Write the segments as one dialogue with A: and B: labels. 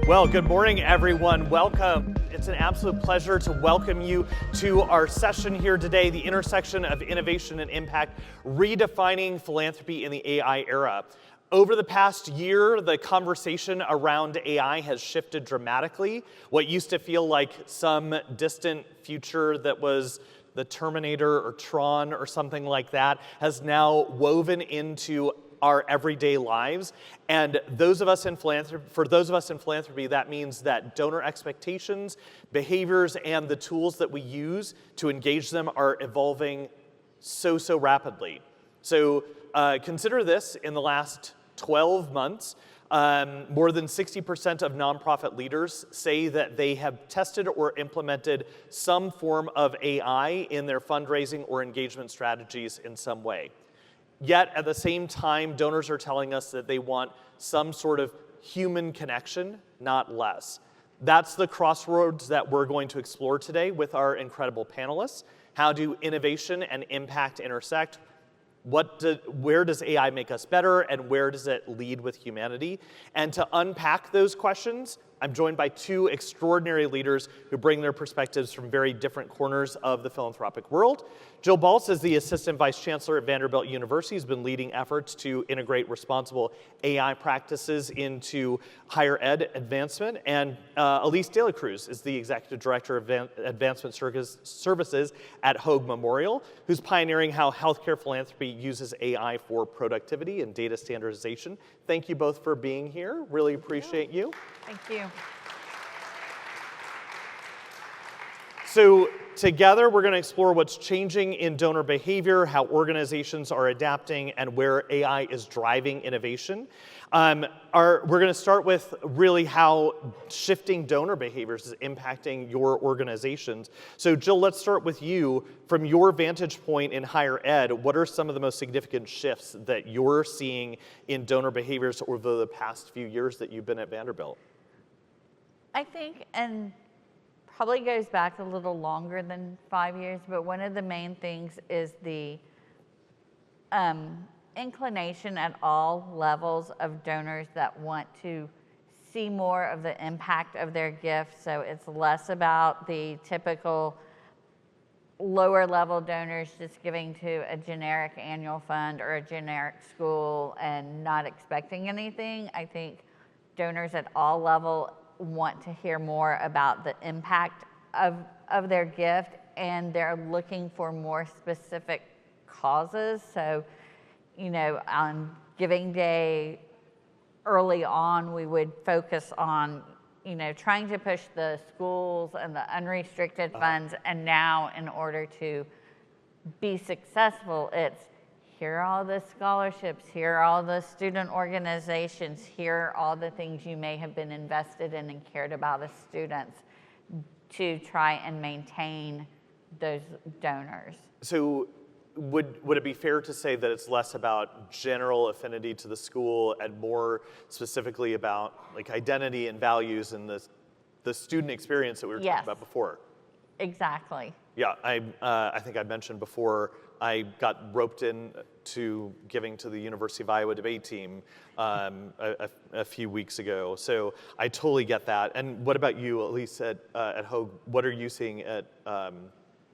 A: Well, good morning, everyone. Welcome. It's an absolute pleasure to welcome you to our session here today, the intersection of innovation and impact, redefining philanthropy in the AI era. Over the past year, the conversation around AI has shifted dramatically. What used to feel like some distant future that was the Terminator or Tron or something like that has now woven into our everyday lives. And for those of us in philanthropy, that means that donor expectations, behaviors, and the tools that we use to engage them are evolving so rapidly. So consider this: in the last 12 months, more than 60% of nonprofit leaders say that they have tested or implemented some form of AI in their fundraising or engagement strategies in some way. Yet, at the same time, donors are telling us that they want some sort of human connection, not less. That's the crossroads that we're going to explore today with our incredible panelists. How do innovation and impact intersect? Where does AI make us better, and where does it lead with humanity? And to unpack those questions, I'm joined by two extraordinary leaders who bring their perspectives from very different corners of the philanthropic world. Jill Baltz is the Assistant Vice Chancellor at Vanderbilt University, has been leading efforts to integrate responsible AI practices into higher ed advancement. And Alyce De La Cruz is the Executive Director of Advancement Services at Hoag Memorial, who's pioneering how healthcare philanthropy uses AI for productivity and data standardization. Thank you both for being here. Really appreciate you.
B: Thank you.
A: So together, we're going to explore what's changing in donor behavior, how organizations are adapting, and where AI is driving innovation. We're going to start with really how shifting donor behaviors is impacting your organizations. So Jill, let's start with you. From your vantage point in higher ed, what are some of the most significant shifts that you're seeing in donor behaviors over the past few years that you've been at Vanderbilt?
B: I think, and probably goes back a little longer than 5 years, but one of the main things is the inclination at all levels of donors that want to see more of the impact of their gift. So it's less about the typical lower level donors just giving to a generic annual fund or a generic school and not expecting anything. I think donors at all levels want to hear more about the impact of their gift, and they're looking for more specific causes. So, you know, on Giving Day, early on, we would focus on, you know, trying to push the schools and the unrestricted funds, and now in order to be successful, it's here are all the scholarships, here are all the student organizations, here are all the things you may have been invested in and cared about as students to try and maintain those donors.
A: So would it be fair to say that it's less about general affinity to the school and more specifically about like identity and values and the student experience that we were talking about before?
B: Exactly.
A: Yeah, I think I mentioned before, I got roped in to giving to the University of Iowa debate team a few weeks ago. So I totally get that. And what about you, Alyce, at Hoag? What are you seeing at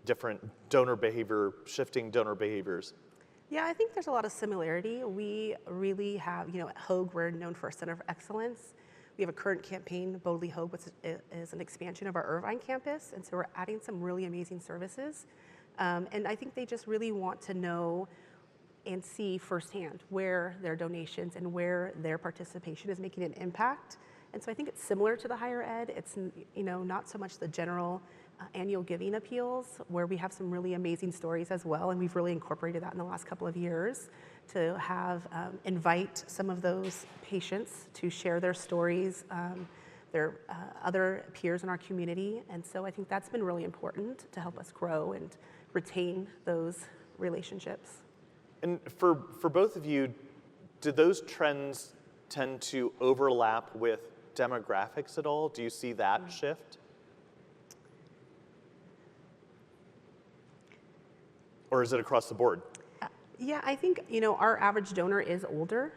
A: different donor behavior, shifting donor behaviors?
C: Yeah, I think there's a lot of similarity. We really have, you know, at Hoag, we're known for a center of excellence. We have a current campaign, Boldly Hoag, which is an expansion of our Irvine campus. And so we're adding some really amazing services. And I think they just really want to know and see firsthand where their donations and where their participation is making an impact. And so I think it's similar to the higher ed. It's, you know, not so much the general annual giving appeals, where we have some really amazing stories as well. And we've really incorporated that in the last couple of years to have invite some of those patients to share their stories, their other peers in our community. And so I think that's been really important to help us grow and retain those relationships.
A: And for both of you, do those trends tend to overlap with demographics at all? Do you see that shift? Or is it across the board?
C: Yeah, I think, you know, our average donor is older.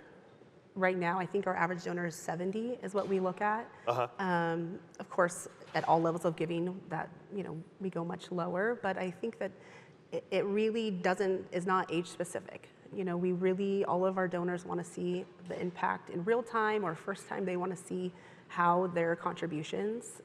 C: right now, I think our average donor is 70 is what we look at. Of course, at all levels of giving, that we go much lower. But I think that it really is not age specific. We really, all of our donors want to see the impact in real time, or first time they want to see how their contributions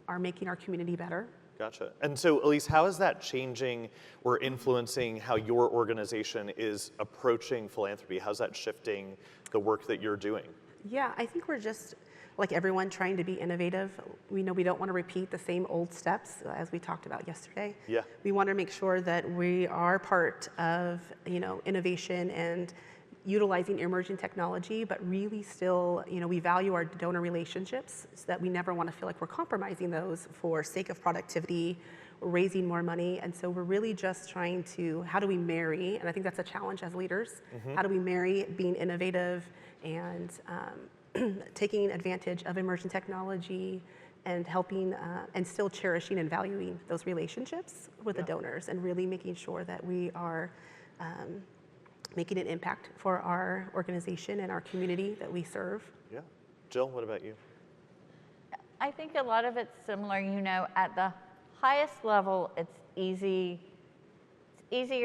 C: are making our community better.
A: Gotcha. And so, Alyce, how is that changing or influencing how your organization is approaching philanthropy? How's that shifting the work that you're doing?
C: Yeah, I think we're just, like everyone, trying to be innovative. We know we don't want to repeat the same old steps as we talked about yesterday.
A: Yeah.
C: We want to make sure that we are part of, innovation and utilizing emerging technology, but really still, we value our donor relationships so that we never want to feel like we're compromising those for sake of productivity or raising more money. And so we're really just trying to, how do we marry, and I think that's a challenge as leaders, how do we marry being innovative and taking advantage of emerging technology and helping and still cherishing and valuing those relationships with the donors, and really making sure that we are making an impact for our organization and our community that we serve.
A: Yeah. Jill, what about you?
B: I think a lot of it's similar. At the highest level, it's easier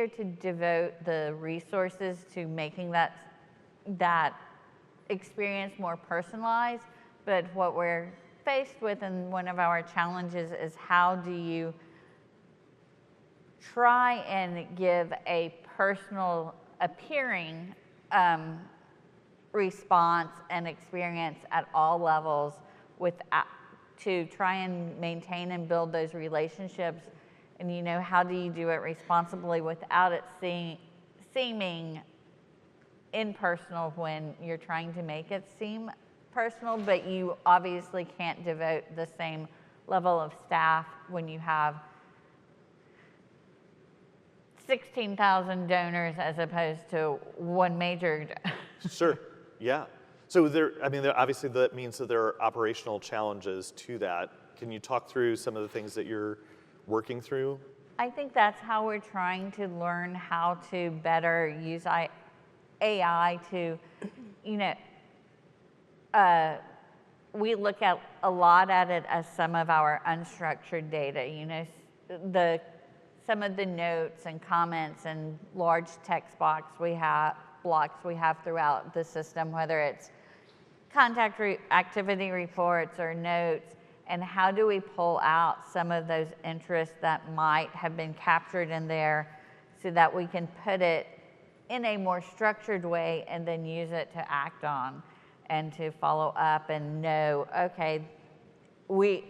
B: to devote the resources to making that experience more personalized. But what we're faced with, and one of our challenges, is how do you try and give a personal appearing response and experience at all levels to try and maintain and build those relationships. And how do you do it responsibly without it seeming impersonal when you're trying to make it seem personal, but you obviously can't devote the same level of staff when you have 16,000 donors as opposed to one major.
A: Sure, yeah. So obviously that means that there are operational challenges to that. Can you talk through some of the things that you're working through?
B: I think that's how we're trying to learn how to better use AI to, we look at a lot at it as some of our unstructured data, some of the notes and comments and large text blocks we have throughout the system, whether it's contact activity reports or notes, and how do we pull out some of those interests that might have been captured in there so that we can put it in a more structured way and then use it to act on and to follow up and know, okay, we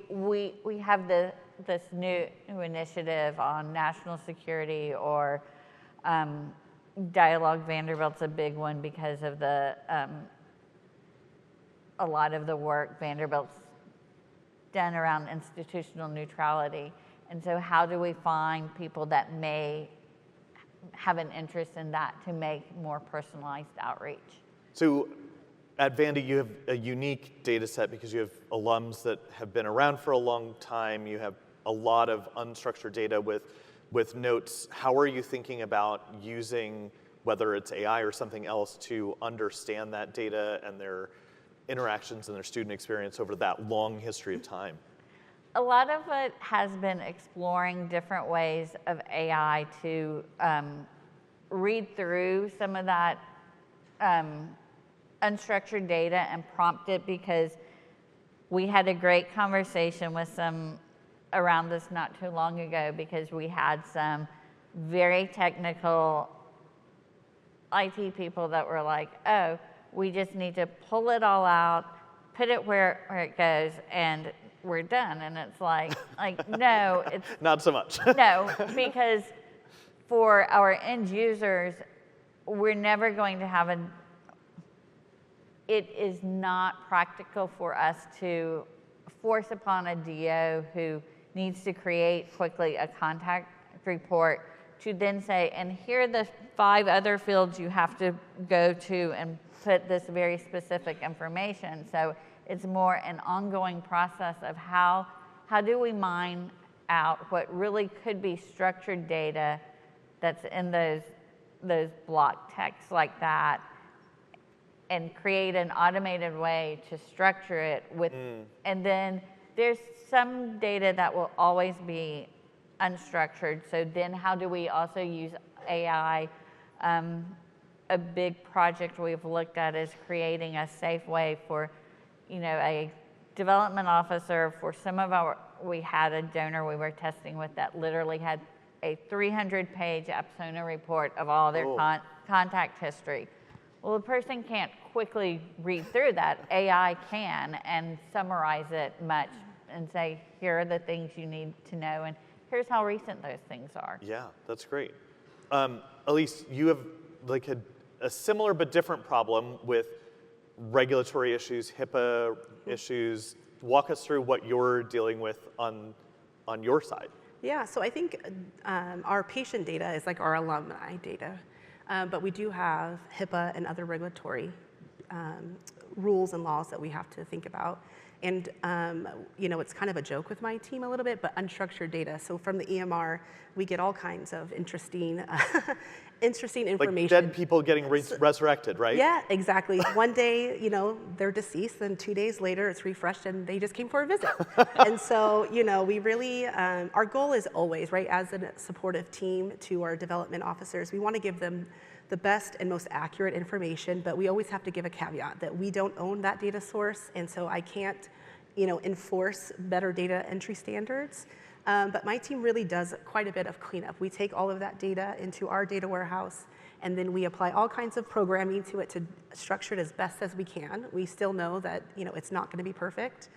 B: have this new initiative on national security, or Dialogue Vanderbilt's a big one because of a lot of the work Vanderbilt's done around institutional neutrality. And so how do we find people that may have an interest in that to make more personalized outreach?
A: So at Vandy, you have a unique data set because you have alums that have been around for a long time. You have a lot of unstructured data with notes. How are you thinking about using, whether it's AI or something else, to understand that data and their interactions and their student experience over that long history of time?
B: A lot of it has been exploring different ways of AI to read through some of that unstructured data and prompt it, because we had a great conversation with some around this not too long ago, because we had some very technical IT people that were like, oh, we just need to pull it all out, put it where it goes, and we're done. And it's like no, it's
A: not so much.
B: No, because for our end users, we're never going to have it is not practical for us to force upon a DO who needs to create quickly a contact report to then say, and here are the 5 other fields you have to go to and put this very specific information. So it's more an ongoing process of how do we mine out what really could be structured data that's in those block texts like that, and create an automated way to structure it with, and then there's some data that will always be unstructured. So then how do we also use AI? A big project we've looked at is creating a safe way for, a development officer for some of we had a donor we were testing with that literally had a 300-page Apsona report of all their contact history. Well, the person can't quickly read through that. AI can and summarize it much and say, here are the things you need to know, and here's how recent those things are.
A: Yeah, that's great. Alyce, you have a similar but different problem with regulatory issues, HIPAA issues. Walk us through what you're dealing with on your side.
C: Yeah, so I think our patient data is like our alumni data. But we do have HIPAA and other regulatory rules and laws that we have to think about. And, it's kind of a joke with my team a little bit, but unstructured data. So from the EMR, we get all kinds of interesting information.
A: Like dead people getting resurrected, right?
C: Yeah, exactly. One day, they're deceased, and 2 days later it's refreshed and they just came for a visit. And so, we really, our goal is always, right, as a supportive team to our development officers, we want to give them the best and most accurate information, but we always have to give a caveat that we don't own that data source, and so I can't, enforce better data entry standards. But my team really does quite a bit of cleanup. We take all of that data into our data warehouse, and then we apply all kinds of programming to it to structure it as best as we can. We still know that, it's not going to be perfect.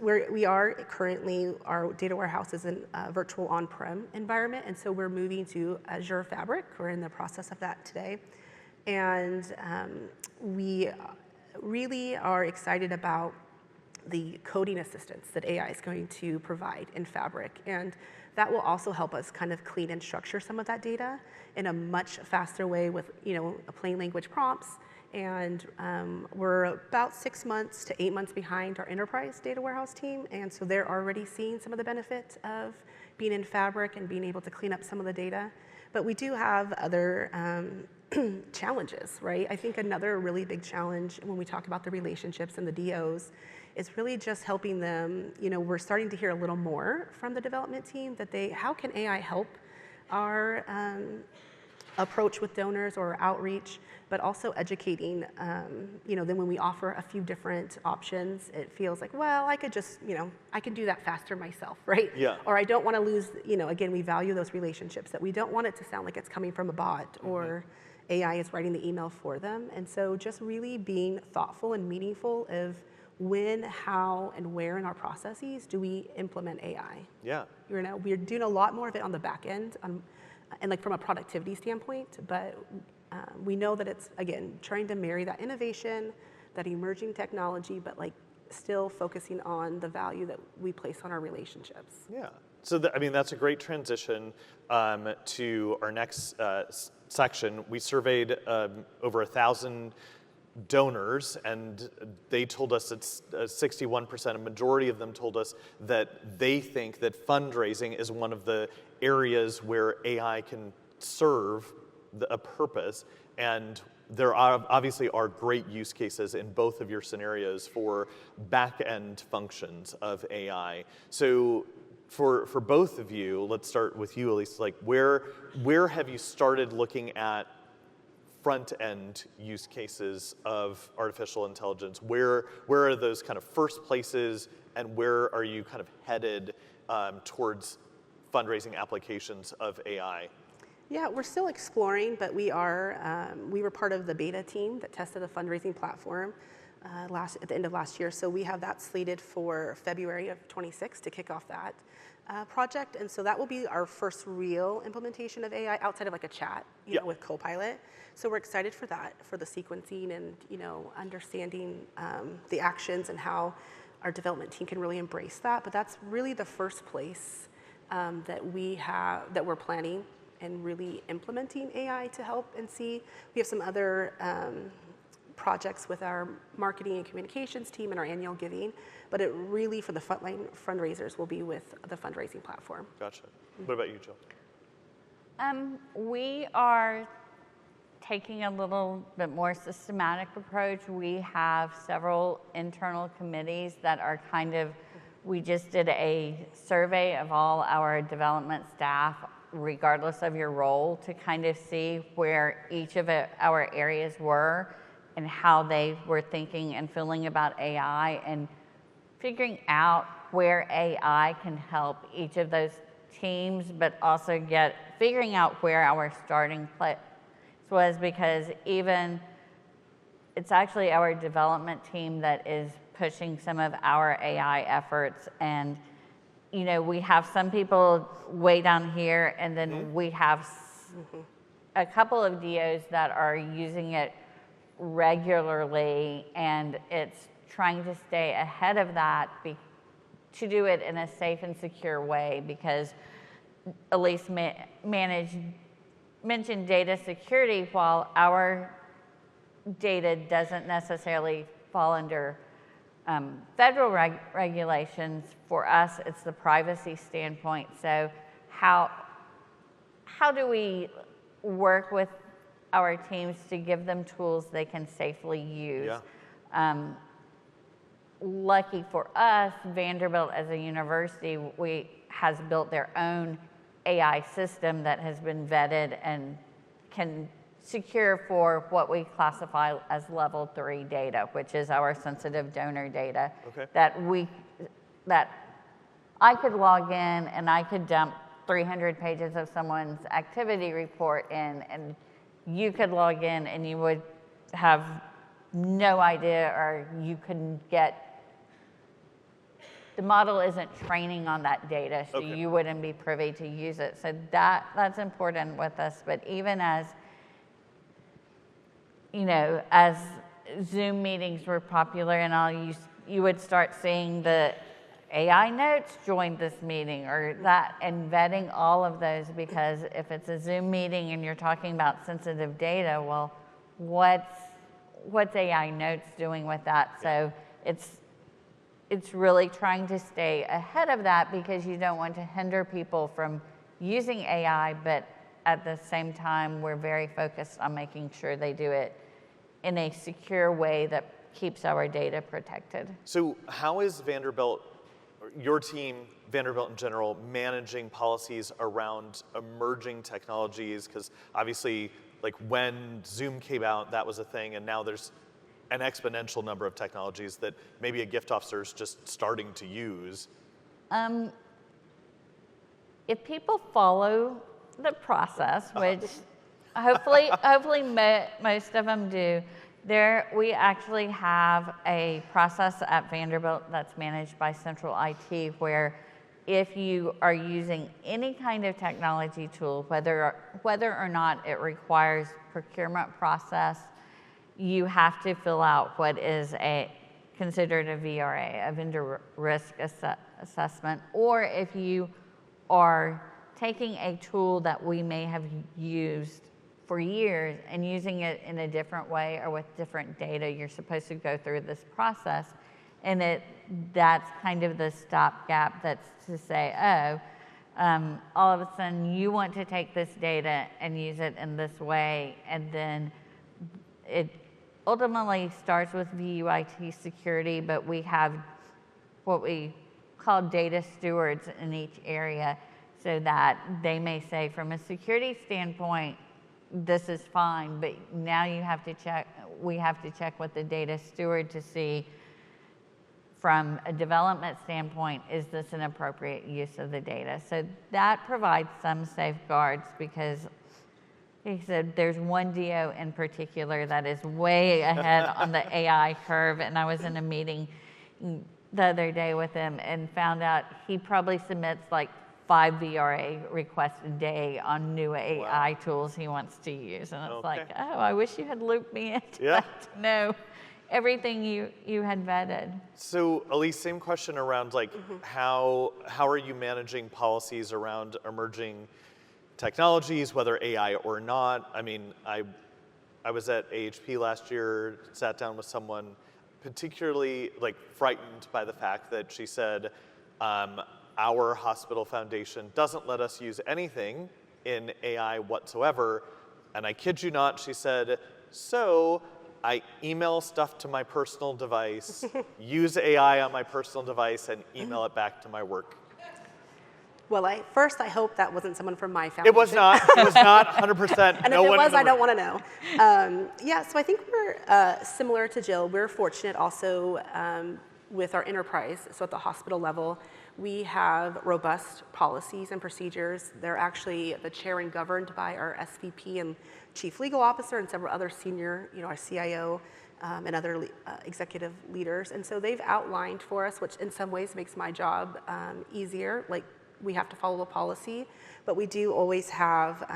C: We are currently, our data warehouse is in a virtual on-prem environment, and so we're moving to Azure Fabric. We're in the process of that today. And we really are excited about the coding assistance that AI is going to provide in Fabric. And that will also help us kind of clean and structure some of that data in a much faster way with, plain language prompts. And we're about 6 months to 8 months behind our enterprise data warehouse team. And so they're already seeing some of the benefit of being in Fabric and being able to clean up some of the data. But we do have other challenges, right? I think another really big challenge when we talk about the relationships and the DOs is really just helping them. We're starting to hear a little more from the development team that how can AI help our approach with donors or outreach, but also educating, then when we offer a few different options, it feels like, well, I could just, I can do that faster myself, right?
A: Yeah.
C: Or I don't want to lose, again, we value those relationships, that we don't want it to sound like it's coming from a bot or AI is writing the email for them. And so just really being thoughtful and meaningful of when, how, and where in our processes do we implement AI.
A: Yeah.
C: We're doing a lot more of it on the back end, and from a productivity standpoint, but we know that it's, again, trying to marry that innovation, that emerging technology, but still focusing on the value that we place on our relationships.
A: Yeah. So, that's a great transition to our next section. We surveyed over 1,000 donors, and they told us it's 61%, a majority of them told us that they think that fundraising is one of the areas where AI can serve a purpose, and there obviously are great use cases in both of your scenarios for back-end functions of AI. So for both of you, let's start with you, Alyce, where have you started looking at front-end use cases of artificial intelligence? Where are those kind of first places, and where are you kind of headed towards fundraising applications of AI?
C: Yeah, we're still exploring, but we were part of the beta team that tested the fundraising platform at the end of last year. So we have that slated for February of 26 to kick off that project. And so that will be our first real implementation of AI outside of a chat with Copilot. So we're excited for that, for the sequencing and understanding the actions and how our development team can really embrace that. But that's really the first place that we're planning and really implementing AI to help and see. We have some other projects with our marketing and communications team and our annual giving, but it really, for the frontline fundraisers, will be with the fundraising platform.
A: Gotcha. What about you, Jill?
B: We are taking a little bit more systematic approach. We have several internal committees that are we just did a survey of all our development staff, regardless of your role, to kind of see where each of our areas were and how they were thinking and feeling about AI, and figuring out where AI can help each of those teams, but also figuring out where our starting place was, because it's actually our development team that is pushing some of our AI efforts. And, we have some people way down here, and then we have a couple of DOs that are using it regularly, and it's trying to stay ahead of that to do it in a safe and secure way, because Alyce mentioned data security. While our data doesn't necessarily fall under federal regulations, for us it's the privacy standpoint. So how do we work with our teams to give them tools they can safely use? Yeah. Lucky for us, Vanderbilt as a university has built their own AI system that has been vetted and can secure for what we classify as level 3 data, which is our sensitive donor data. Okay. That I could log in and I could dump 300 pages of someone's activity report in, and you could log in and you would have no idea, or you couldn't the model isn't training on that data, so you wouldn't be privy to use it. So that's important with us. But even as Zoom meetings were popular and all, you would start seeing the AI notes joined this meeting or that, and vetting all of those, because if it's a Zoom meeting and you're talking about sensitive data, well, what's AI notes doing with that? So it's really trying to stay ahead of that, because you don't want to hinder people from using AI, but at the same time, we're very focused on making sure they do it in a secure way that keeps our data protected.
A: So how is Vanderbilt, your team, Vanderbilt in general, managing policies around emerging technologies? Because obviously, like when Zoom came out, that was a thing, and now there's an exponential number of technologies that maybe a gift officer is just starting to use.
B: If people follow the process, which hopefully most of them do, we actually have a process at Vanderbilt that's managed by Central IT, where if you are using any kind of technology tool, whether or not it requires procurement process, you have to fill out what is considered a VRA, a vendor risk assessment. Or if you are taking a tool that we may have used for years and using it in a different way or with different data, you're supposed to go through this process. And that's kind of the stopgap, that's to say, all of a sudden you want to take this data and use it in this way, and then it ultimately starts with VUIT security, but we have what we call data stewards in each area, so that they may say, from a security standpoint, this is fine, but now we have to check with the data steward to see, from a development standpoint, is this an appropriate use of the data? So that provides some safeguards, because he said there's one DO in particular that is way ahead on the AI curve, and I was in a meeting the other day with him and found out he probably submits like 5 VRA requests a day on new AI tools he wants to use. And it's like, oh, I wish you had looped me in to know everything you had vetted.
A: So Alyce, same question around like how are you managing policies around emerging technologies, whether AI or not? I mean, I was at AHP last year, sat down with someone particularly like frightened by the fact that she said, our hospital foundation doesn't let us use anything in AI whatsoever. And I kid you not, she said, so I email stuff to my personal device, use AI on my personal device, and email it back to my work.
C: Well, I hope that wasn't someone from my family.
A: It was not. It was not 100%.
C: And
A: no
C: if it
A: one
C: was, I don't want to know. Yeah, so I think we're similar to Jill. We're fortunate also with our enterprise. So at the hospital level, we have robust policies and procedures. They're actually the chair and governed by our SVP and chief legal officer and several other senior, our CIO and other executive leaders. And so they've outlined for us, which in some ways makes my job easier. Like, we have to follow a policy, but we do always have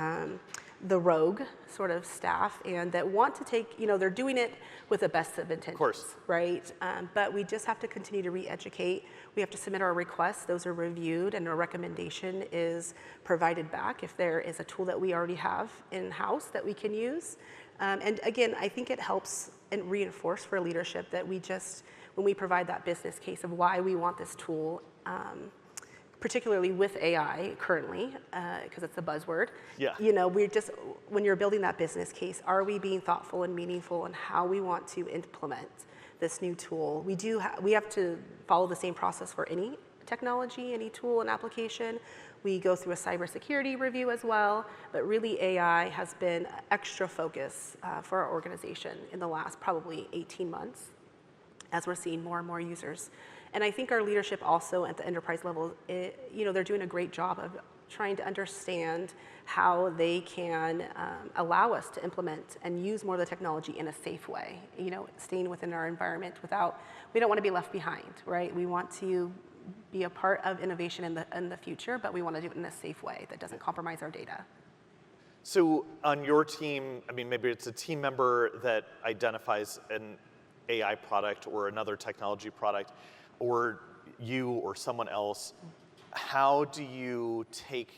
C: the rogue sort of staff and that want to take, they're doing it with the best of intentions,
A: of course,
C: right? But we just have to continue to re-educate. We have to submit our requests. Those are reviewed and a recommendation is provided back if there is a tool that we already have in-house that we can use. And again, I think it helps and reinforce for leadership that when we provide that business case of why we want this tool, particularly with AI currently, because it's a buzzword.
A: Yeah.
C: When you're building that business case, are we being thoughtful and meaningful in how we want to implement this new tool? We have to follow the same process for any technology, any tool and application. We go through a cybersecurity review as well, but really AI has been extra focus for our organization in the last probably 18 months as we're seeing more and more users. And I think our leadership also at the enterprise level, they're doing a great job of trying to understand how they can allow us to implement and use more of the technology in a safe way, staying within our environment we don't want to be left behind, right? We want to be a part of innovation in the future, but we want to do it in a safe way that doesn't compromise our data.
A: So on your team, maybe it's a team member that identifies an AI product or another technology product, or you or someone else, how do you take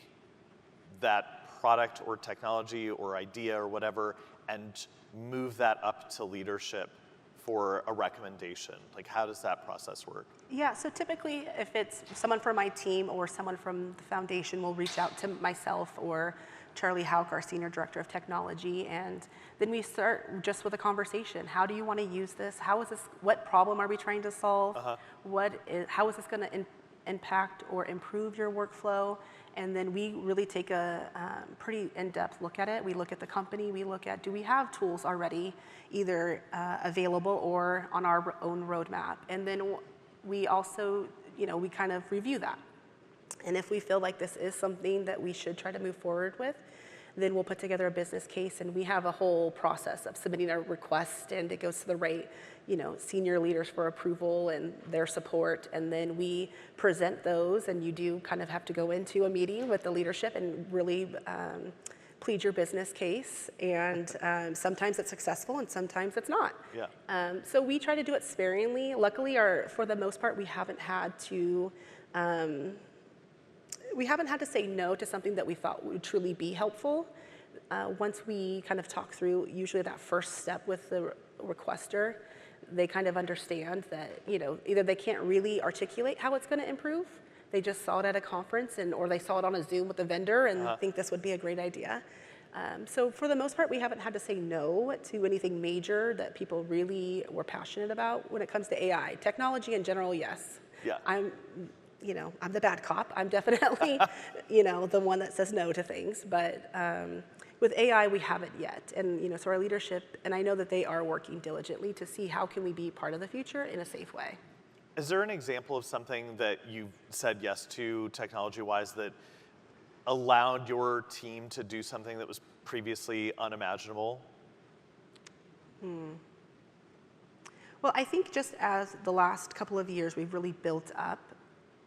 A: that product or technology or idea or whatever and move that up to leadership for a recommendation? Like, how does that process work?
C: Yeah, so typically if it's someone from my team or someone from the foundation will reach out to myself or Charlie Hoag, our Senior Director of Technology, and then we start just with a conversation. How do you want to use this? What problem are we trying to solve? How is this going to impact or improve your workflow? And then we really take a pretty in-depth look at it. We look at the company, we look at, do we have tools already either available or on our own roadmap? And then we also, we kind of review that. And if we feel like this is something that we should try to move forward with, then we'll put together a business case, and we have a whole process of submitting a request, and it goes to the right, senior leaders for approval and their support, and then we present those, and you do kind of have to go into a meeting with the leadership and really plead your business case, and sometimes it's successful and sometimes it's not.
A: Yeah.
C: So we try to do it sparingly. Luckily, for the most part, we haven't had to say no to something that we thought would truly be helpful. Once we kind of talk through, usually that first step with the requester, they kind of understand that, either they can't really articulate how it's going to improve. They just saw it at a conference or they saw it on a Zoom with a vendor and think this would be a great idea. So for the most part, we haven't had to say no to anything major that people really were passionate about when it comes to AI. Technology in general, yes.
A: Yeah.
C: I'm the bad cop. I'm definitely, the one that says no to things. But with AI, we haven't yet. And, so our leadership, and I know that they are working diligently to see how can we be part of the future in a safe way.
A: Is there an example of something that you said yes to technology-wise that allowed your team to do something that was previously unimaginable?
C: Well, I think just as the last couple of years, we've really built up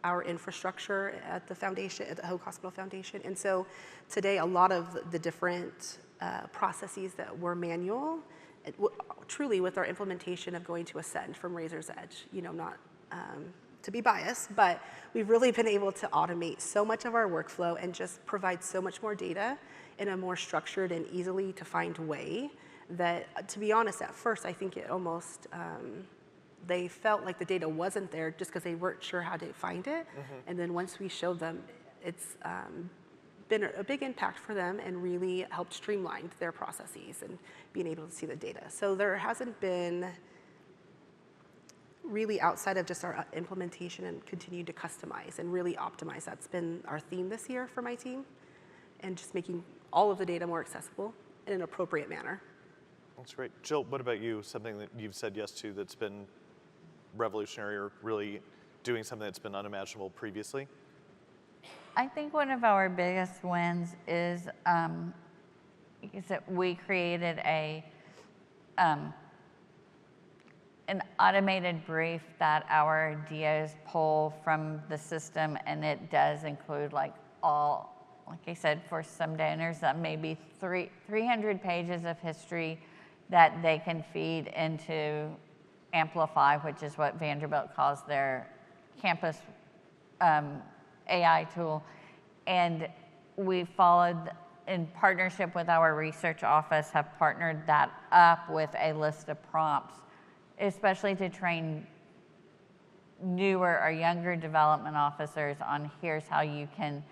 C: our infrastructure at the foundation, at the Hoag Hospital Foundation. And so today, a lot of the different processes that were manual, truly with our implementation of going to Ascend from Razor's Edge, not to be biased, but we've really been able to automate so much of our workflow and just provide so much more data in a more structured and easily to find way that, to be honest, at first, I think it almost, they felt like the data wasn't there just because they weren't sure how to find it. And then once we showed them, it's been a big impact for them and really helped streamline their processes and being able to see the data. So there hasn't been really, outside of just our implementation and continue to customize and really optimize. That's been our theme this year for my team, and just making all of the data more accessible in an appropriate manner.
A: That's great. Jill, what about you? Something that you've said yes to that's been revolutionary or really doing something that's been unimaginable previously?
B: I think one of our biggest wins is that we created an automated brief that our DOs pull from the system, and it does include like I said, for some donors, that may be 300 pages of history that they can feed into Amplify, which is what Vanderbilt calls their campus AI tool. And we followed, in partnership with our research office, have partnered that up with a list of prompts, especially to train newer or younger development officers on here's how you can.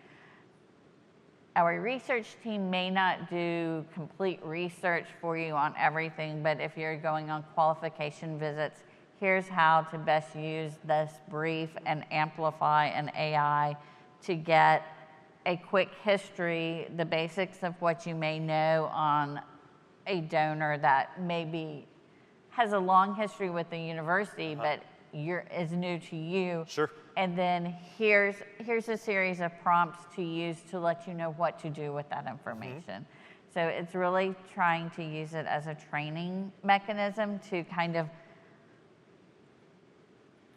B: Our research team may not do complete research for you on everything, but if you're going on qualification visits, here's how to best use this brief and Amplify an AI to get a quick history, the basics of what you may know on a donor that maybe has a long history with the university, but is new to you.
A: Sure.
B: And then here's a series of prompts to use to let you know what to do with that information. So it's really trying to use it as a training mechanism to kind of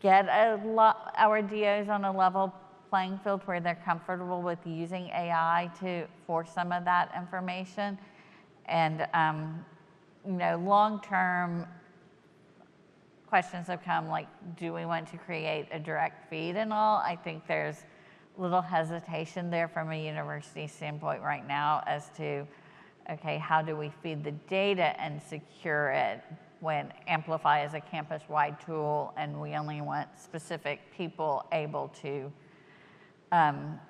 B: get our DOs on a level playing field where they're comfortable with using AI for some of that information. And long-term questions have come like, do we want to create a direct feed and all? I think there's a little hesitation there from a university standpoint right now as to, okay, how do we feed the data and secure it when Amplify is a campus-wide tool and we only want specific people able to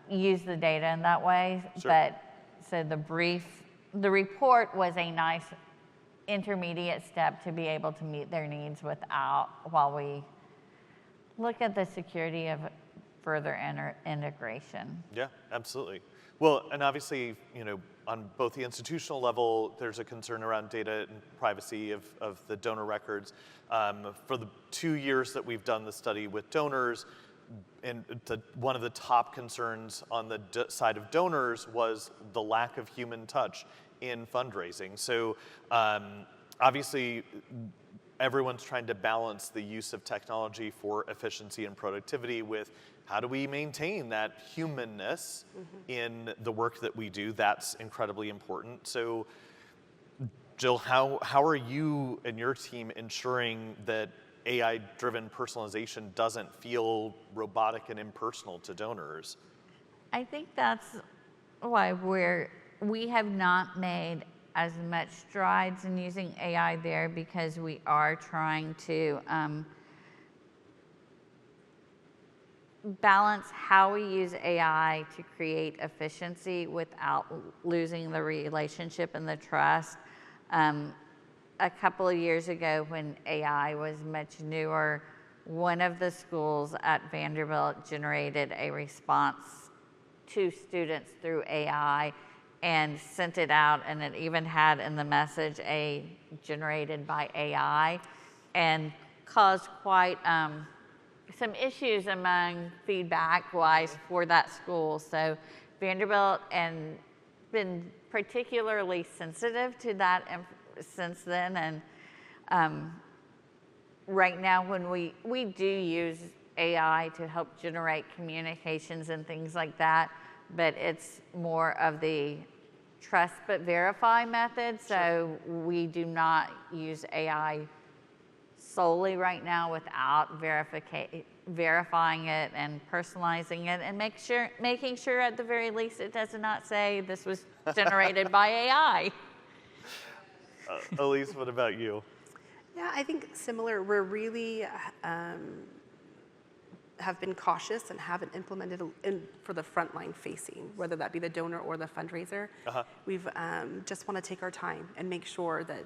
B: use the data in that way.
A: Sure.
B: But so the report was a nice intermediate step to be able to meet their needs while we look at the security of further integration.
A: Yeah, absolutely. Well, and obviously, on both the institutional level, there's a concern around data and privacy of the donor records. For the 2 years that we've done the study with donors, and one of the top concerns on the side of donors was the lack of human touch in fundraising. So obviously, everyone's trying to balance the use of technology for efficiency and productivity with how do we maintain that humanness in the work that we do. That's incredibly important. So Jill, how are you and your team ensuring that AI-driven personalization doesn't feel robotic and impersonal to donors?
B: I think that's why we have not made as much strides in using AI there, because we are trying to balance how we use AI to create efficiency without losing the relationship and the trust. A couple of years ago, when AI was much newer, one of the schools at Vanderbilt generated a response to students through AI and sent it out, and it even had in the message a generated by AI, and caused quite some issues among feedback-wise for that school. So Vanderbilt and been particularly sensitive to that since then, and right now when we do use AI to help generate communications and things like that, but it's more of the trust but verify method. So we do not use AI solely right now without verifying it and personalizing it, and making sure at the very least it does not say this was generated by AI.
A: Alyce, what about you?
C: Yeah, I think similar. We're really have been cautious and haven't implemented for the frontline facing, whether that be the donor or the fundraiser. We've just want to take our time and make sure that,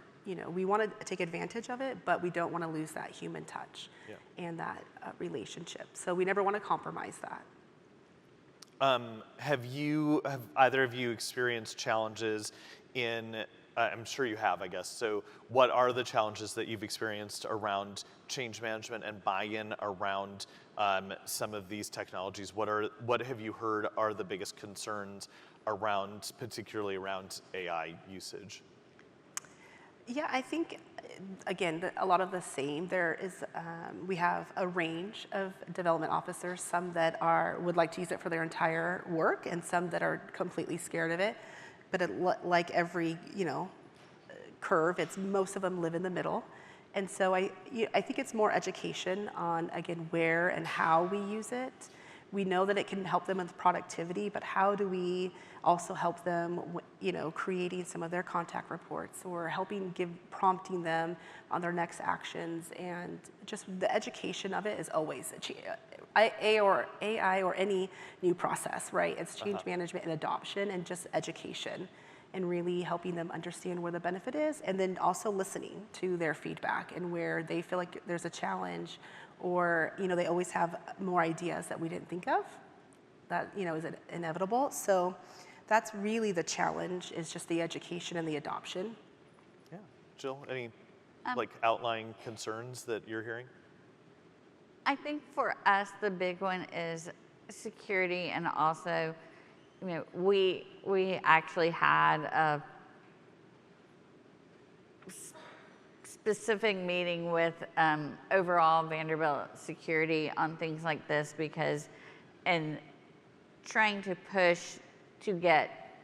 C: we want to take advantage of it, but we don't want to lose that human touch and that relationship. So we never want to compromise that.
A: Have either of you experienced challenges in, I'm sure you have, I guess. So what are the challenges that you've experienced around change management and buy-in around some of these technologies? What have you heard are the biggest concerns particularly around AI usage?
C: Yeah, I think, again, a lot of the same. We have a range of development officers, some that would like to use it for their entire work, and some that are completely scared of it. But like every, curve, most of them live in the middle. And so I think it's more education on, again, where and how we use it. We know that it can help them with productivity, but how do we also help them, creating some of their contact reports or prompting them on their next actions, and just the education of it is always AI or any new process, right? It's change management and adoption and just education, and really helping them understand where the benefit is, and then also listening to their feedback and where they feel like there's a challenge, or they always have more ideas that we didn't think of that is inevitable. So that's really the challenge, is just the education and the adoption.
A: Yeah. Jill, any outlying concerns that you're hearing?
B: I think for us, the big one is security, and also, we actually had a specific meeting with overall Vanderbilt security on things like this, because in trying to push to get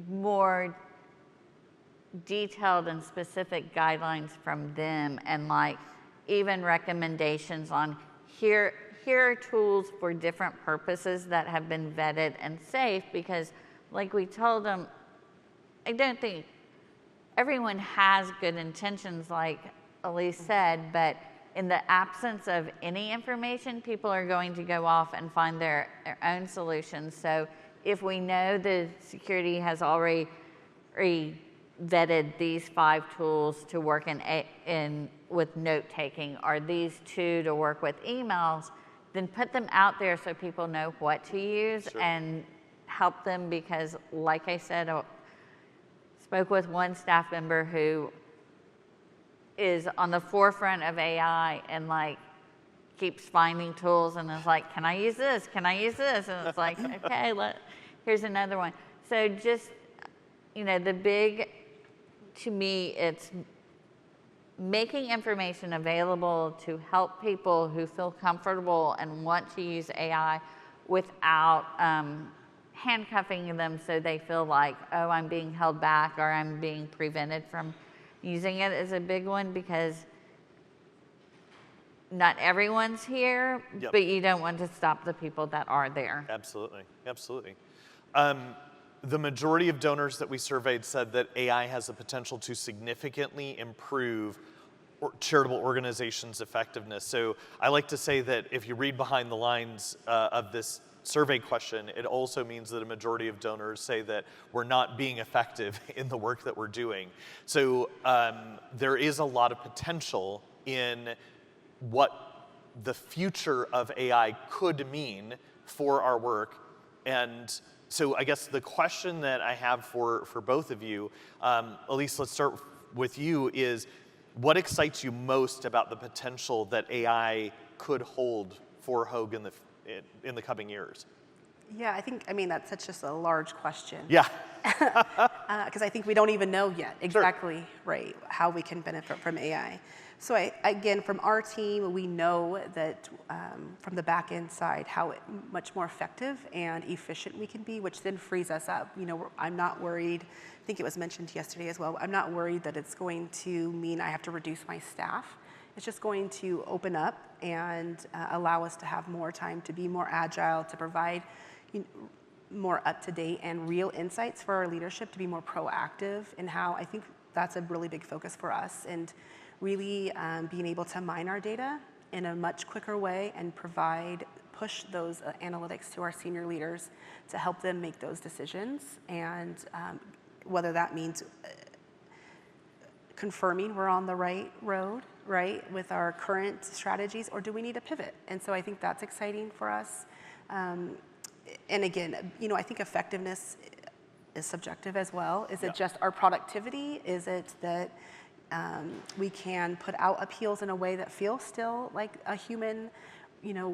B: more detailed and specific guidelines from them, and even recommendations on here are tools for different purposes that have been vetted and safe, because like we told them, I don't think everyone has good intentions, like Alyce said, but in the absence of any information, people are going to go off and find their own solutions. So if we know the security has already vetted these 5 tools to work with note taking, or these 2 to work with emails, then put them out there so people know what to use and help them, because like I said, I spoke with one staff member who is on the forefront of AI and keeps finding tools and is like, can I use this? Can I use this? And it's like, okay, here's another one. So just, to me, it's making information available to help people who feel comfortable and want to use AI without handcuffing them, so they feel like, oh, I'm being held back or I'm being prevented from using it, is a big one, because not everyone's here, but you don't want to stop the people that are there.
A: Absolutely, absolutely. The majority of donors that we surveyed said that AI has the potential to significantly improve charitable organizations' effectiveness. So I like to say that if you read behind the lines of this survey question, it also means that a majority of donors say that we're not being effective in the work that we're doing. So there is a lot of potential in what the future of AI could mean for our work. And so I guess the question that I have for both of you, Alyce, let's start with you, is what excites you most about the potential that AI could hold for Hoag in the coming years?
C: Yeah, that's just a large question.
A: Yeah.
C: Because I think we don't even know yet exactly right how we can benefit from AI. So again, from our team, we know that from the back end side, how much more effective and efficient we can be, which then frees us up. I'm not worried. I think it was mentioned yesterday as well. I'm not worried that it's going to mean I have to reduce my staff. It's just going to open up and allow us to have more time to be more agile, to provide more up-to-date and real insights for our leadership, to be more proactive in how. I think that's a really big focus for us, and really being able to mine our data in a much quicker way and push those analytics to our senior leaders to help them make those decisions. And whether that means confirming we're on the right road, right, with our current strategies, or do we need to pivot? And so I think that's exciting for us. And again, I think effectiveness is subjective as well. Is it just our productivity? Is it that we can put out appeals in a way that feels still like a human,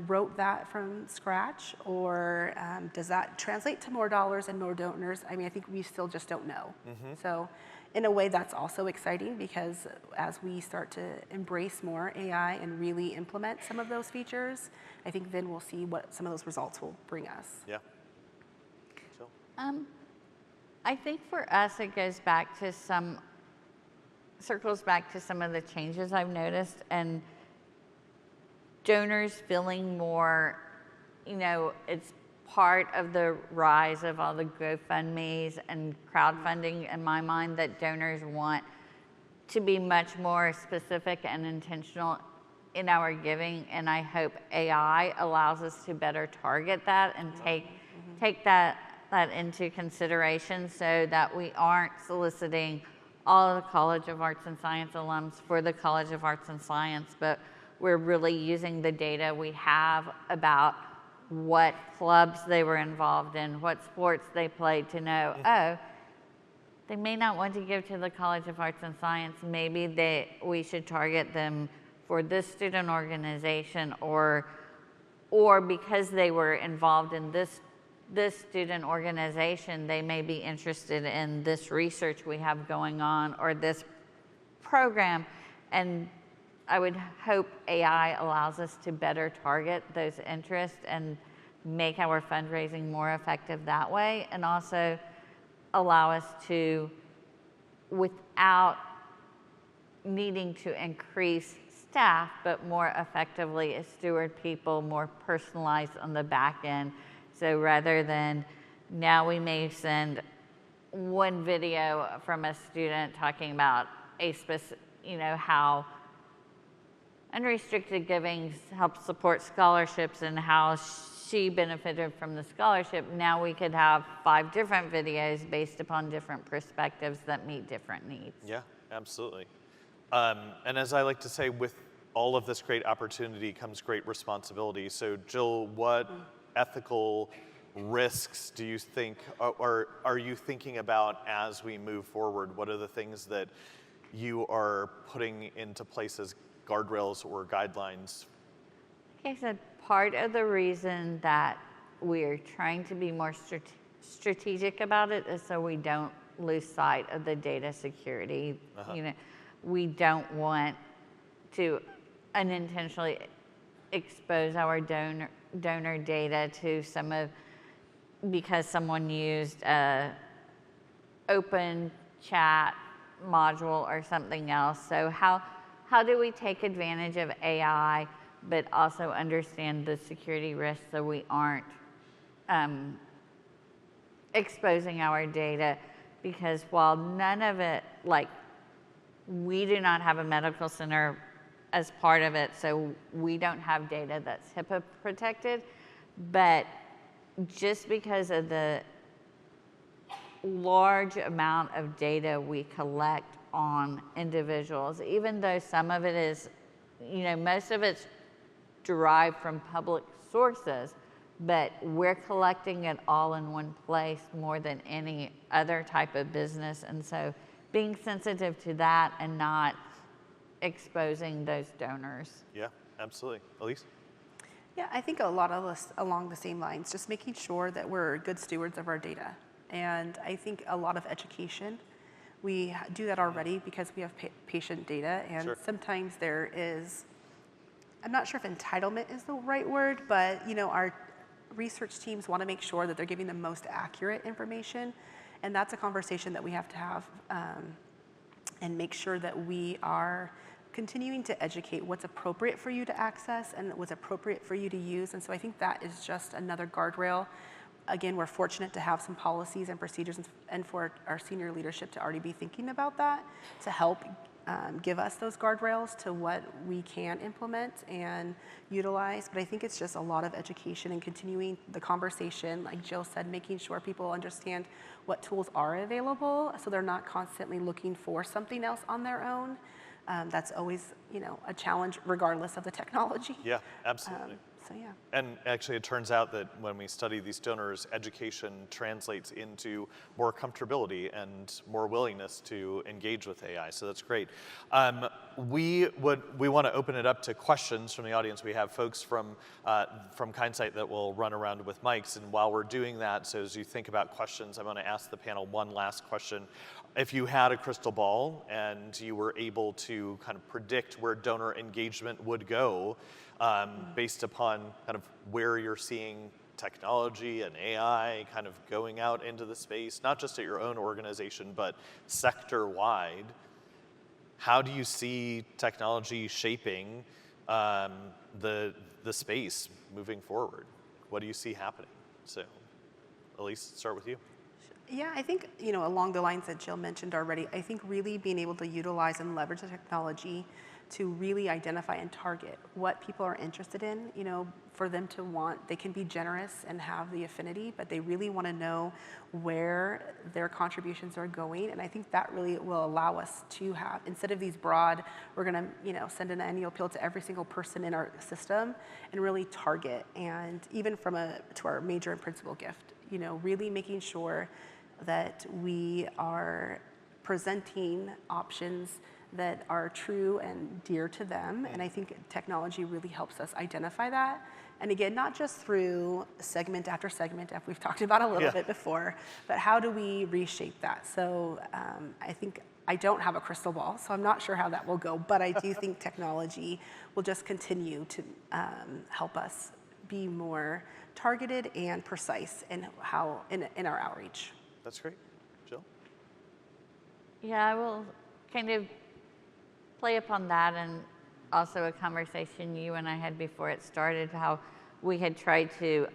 C: wrote that from scratch? Or does that translate to more dollars and more donors? I mean, I think we still just don't know. So in a way, that's also exciting, because as we start to embrace more AI and really implement some of those features, I think then we'll see what some of those results will bring us.
A: Yeah. Jill?
B: I think for us, it circles back to some of the changes I've noticed, and donors feeling more, it's part of the rise of all the GoFundMes and crowdfunding in my mind, that donors want to be much more specific and intentional in our giving. And I hope AI allows us to better target that and take that into consideration, so that we aren't soliciting all of the College of Arts and Science alums for the College of Arts and Science, but we're really using the data we have about what clubs they were involved in, what sports they played, to know, they may not want to give to the College of Arts and Science. Maybe we should target them for this student organization, or because they were involved in this student organization, they may be interested in this research we have going on, or this program. And I would hope AI allows us to better target those interests and make our fundraising more effective that way, and also allow us to, without needing to increase staff, but more effectively steward people, more personalized on the back end. So rather than, now we may send one video from a student talking about a specific, how unrestricted giving helps support scholarships and how she benefited from the scholarship. Now we could have 5 different videos based upon different perspectives that meet different needs.
A: Yeah, absolutely. And as I like to say, with all of this great opportunity comes great responsibility. So Jill, what ethical risks do you think, or are you thinking about as we move forward? What are the things that you are putting into place as guardrails or guidelines?
B: Like I said, part of the reason that we're trying to be more strategic about it is so we don't lose sight of the data security. We don't want to unintentionally expose our donor data to because someone used a open chat module or something else. So how do we take advantage of AI, but also understand the security risks, so we aren't exposing our data? Because while none of it, we do not have a medical center as part of it, so we don't have data that's HIPAA protected, but just because of the large amount of data we collect on individuals, even though some of it is, most of it's derived from public sources, but we're collecting it all in one place more than any other type of business. And so being sensitive to that and not exposing those donors.
A: Yeah, absolutely. Alyce?
C: Yeah, I think a lot of us along the same lines, just making sure that we're good stewards of our data. And I think a lot of education, we do that already because we have patient data, and sometimes there is, I'm not sure if entitlement is the right word, but our research teams want to make sure that they're giving the most accurate information, and that's a conversation that we have to have and make sure that we are continuing to educate what's appropriate for you to access and what's appropriate for you to use. And so I think that is just another guardrail. Again, we're fortunate to have some policies and procedures and for our senior leadership to already be thinking about that, to help give us those guardrails to what we can implement and utilize. But I think it's just a lot of education and continuing the conversation, like Jill said, making sure people understand what tools are available so they're not constantly looking for something else on their own. That's always, a challenge regardless of the technology.
A: Yeah, absolutely.
C: So yeah.
A: And actually, it turns out that when we study these donors, education translates into more comfortability and more willingness to engage with AI. So that's great. We want to open it up to questions from the audience. We have folks from Kindsight that will run around with mics. And while we're doing that, so as you think about questions, I'm going to ask the panel one last question. If you had a crystal ball and you were able to kind of predict where donor engagement would go, based upon kind of where you're seeing technology and AI kind of going out into the space, not just at your own organization, but sector-wide, how do you see technology shaping the space moving forward? What do you see happening? So, Alyce, start with you.
C: Yeah, I think, along the lines that Jill mentioned already, I think really being able to utilize and leverage the technology to really identify and target what people are interested in, for them to want, they can be generous and have the affinity, but they really want to know where their contributions are going. And I think that really will allow us to have, instead of these broad, we're going to, send an annual appeal to every single person in our system and really target. And even to our major and principal gift, really making sure that we are presenting options that are true and dear to them. And I think technology really helps us identify that. And again, not just through segment after segment, as we've talked about a little bit before, but how do we reshape that? So I think I don't have a crystal ball, so I'm not sure how that will go, but I do think technology will just continue to help us be more targeted and precise in our outreach.
A: That's great. Jill?
B: Yeah, I will kind of play upon that, and also a conversation you and I had before it started, how we had tried to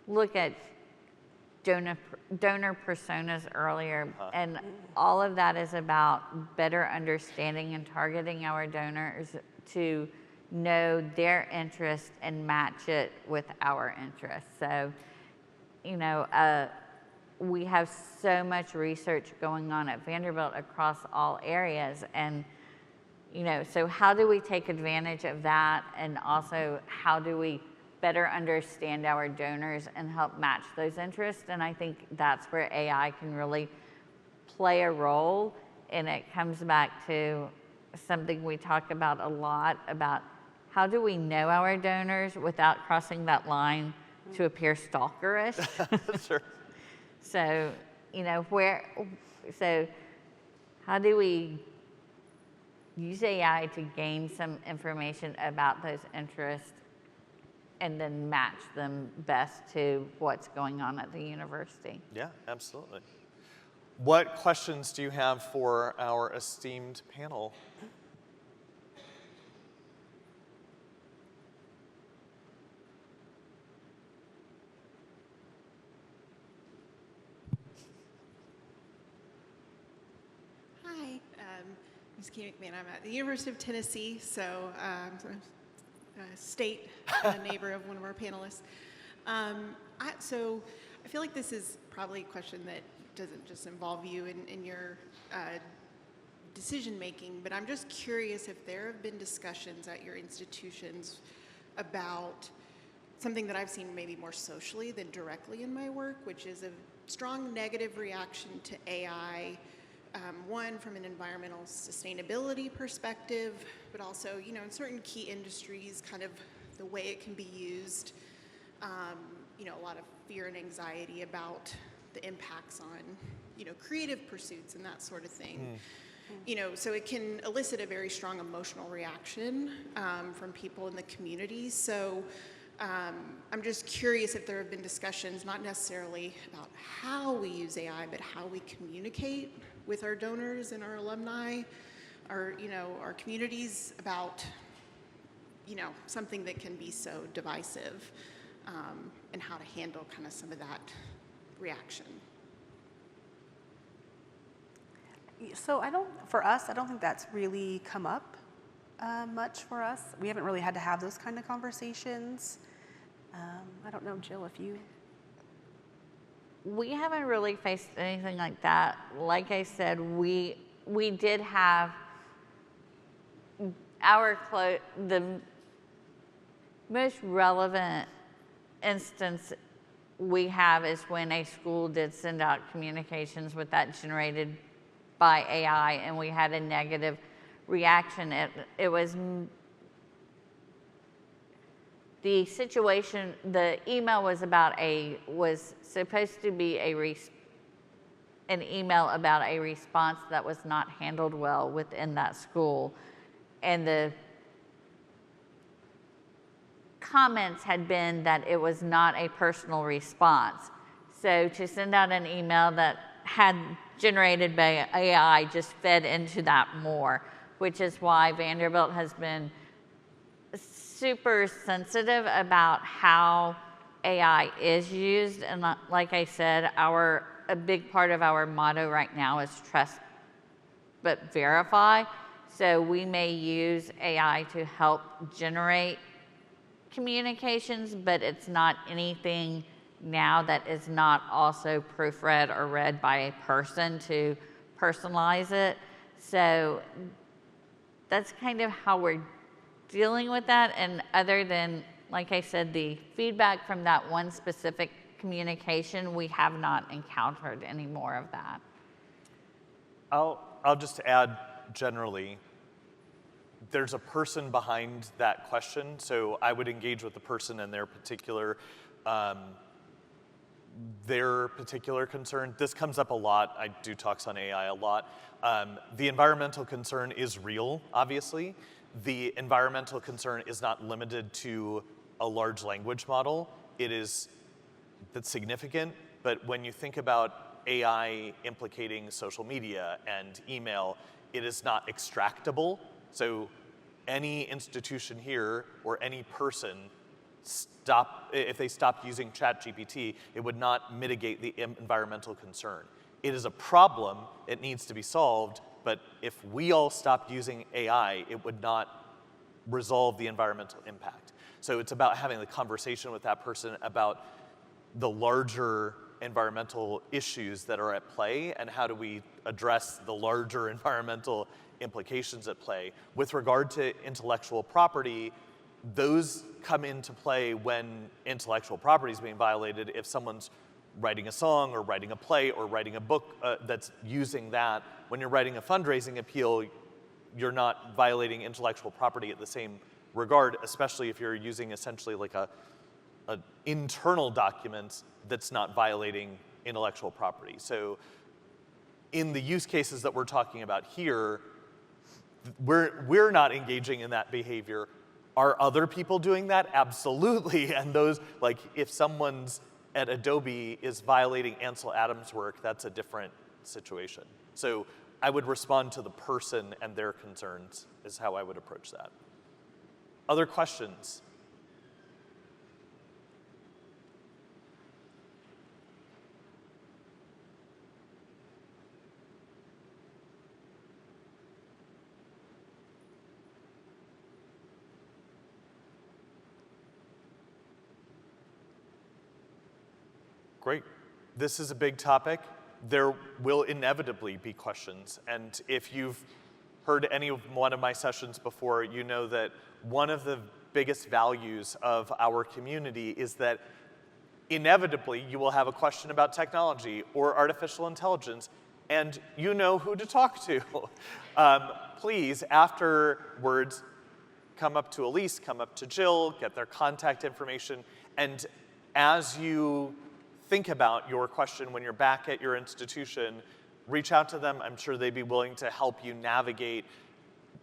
B: look at donor personas earlier. And all of that is about better understanding and targeting our donors to know their interests and match it with our interests. So, we have so much research going on at Vanderbilt across all areas, and so how do we take advantage of that, and also how do we better understand our donors and help match those interests? And I think that's where AI can really play a role, and it comes back to something we talk about a lot, about how do we know our donors without crossing that line to appear stalkerish.
A: Sure.
B: So, how do we use AI to gain some information about those interests and then match them best to what's going on at the university?
A: Yeah, absolutely. What questions do you have for our esteemed panel?
D: Ms. McMahon, I'm at the University of Tennessee, so a state neighbor of one of our panelists. So I feel like this is probably a question that doesn't just involve you in your decision making, but I'm just curious if there have been discussions at your institutions about something that I've seen maybe more socially than directly in my work, which is a strong negative reaction to AI. One, from an environmental sustainability perspective, but also, in certain key industries, kind of the way it can be used, a lot of fear and anxiety about the impacts on, creative pursuits and that sort of thing. So it can elicit a very strong emotional reaction from people in the community. So I'm just curious if there have been discussions, not necessarily about how we use AI, but how we communicate with our donors and our alumni, our communities about, something that can be so divisive, and how to handle kind of some of that reaction.
C: So for us, I don't think that's really come up much for us. We haven't really had to have those kind of conversations. I don't know, Jill, if you...
B: We haven't really faced anything like that. Like I said, we did have the most relevant instance we have is when a school did send out communications with that generated by AI, and we had a negative reaction. It was the situation. The email was supposed to be an email about a response that was not handled well within that school, and the comments had been that it was not a personal response. So to send out an email that had generated by AI just fed into that more, which is why Vanderbilt has been super sensitive about how AI is used. And like I said, a big part of our motto right now is trust but verify. So we may use AI to help generate communications, but it's not anything now that is not also proofread or read by a person to personalize it. So that's kind of how we're dealing with that. And other than, like I said, the feedback from that one specific communication, we have not encountered any more of that.
A: I'll just add generally, there's a person behind that question, so I would engage with the person and their particular concern. This comes up a lot. I do talks on AI a lot. The environmental concern is real, obviously. The environmental concern is not limited to a large language model. That's significant, but when you think about AI implicating social media and email, it is not extractable. So any institution here or any person, if they stopped using ChatGPT, it would not mitigate the environmental concern. It is a problem, it needs to be solved, but if we all stopped using AI, it would not resolve the environmental impact. So it's about having the conversation with that person about the larger environmental issues that are at play and how do we address the larger environmental implications at play. With regard to intellectual property, those come into play when intellectual property is being violated. If someone's writing a song or writing a play or writing a book that's using that, when you're writing a fundraising appeal, you're not violating intellectual property at the same regard, especially if you're using essentially like an internal document that's not violating intellectual property. So in the use cases that we're talking about here, we're not engaging in that behavior. Are other people doing that? Absolutely. And those, like if someone's at Adobe is violating Ansel Adams' work, that's a different situation. So I would respond to the person and their concerns is how I would approach that. Other questions? Great. This is a big topic. There will inevitably be questions. And if you've heard any of one of my sessions before, you know that one of the biggest values of our community is that inevitably you will have a question about technology or artificial intelligence, and you know who to talk to. Please, afterwards, come up to Alyce, come up to Jill, get their contact information, and as you think about your question when you're back at your institution, reach out to them. I'm sure they'd be willing to help you navigate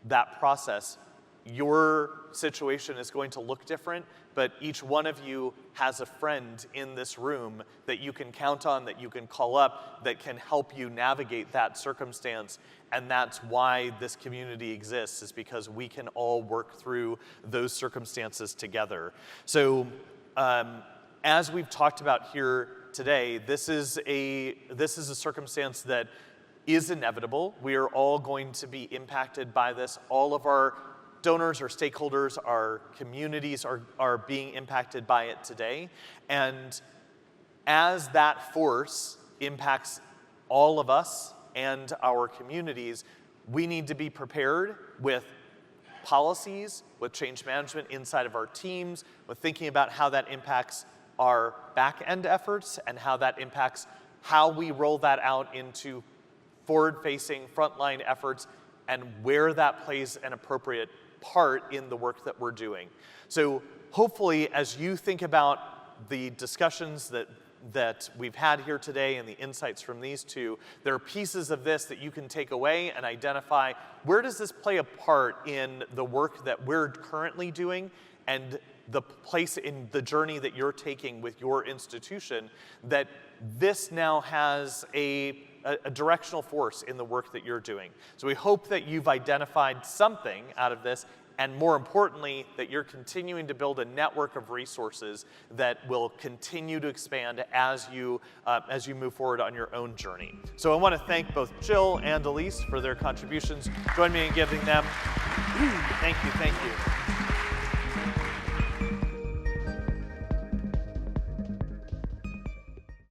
A: that process. Your situation is going to look different, but each one of you has a friend in this room that you can count on, that you can call up, that can help you navigate that circumstance. And that's why this community exists, is because we can all work through those circumstances together. So as we've talked about here today, this is a circumstance that is inevitable. We are all going to be impacted by this. All of our donors, our stakeholders, our communities are being impacted by it today. And as that force impacts all of us and our communities, we need to be prepared with policies, with change management inside of our teams, with thinking about how that impacts our back-end efforts and how that impacts how we roll that out into forward-facing frontline efforts and where that plays an appropriate part in the work that we're doing. So hopefully, as you think about the discussions that we've had here today and the insights from these two, there are pieces of this that you can take away and identify where does this play a part in the work that we're currently doing and the place in the journey that you're taking with your institution, that this now has a directional force in the work that you're doing. So we hope that you've identified something out of this, and more importantly, that you're continuing to build a network of resources that will continue to expand as you move forward on your own journey. So I want to thank both Jill and Alyce for their contributions. Join me in giving them. Thank you, thank you.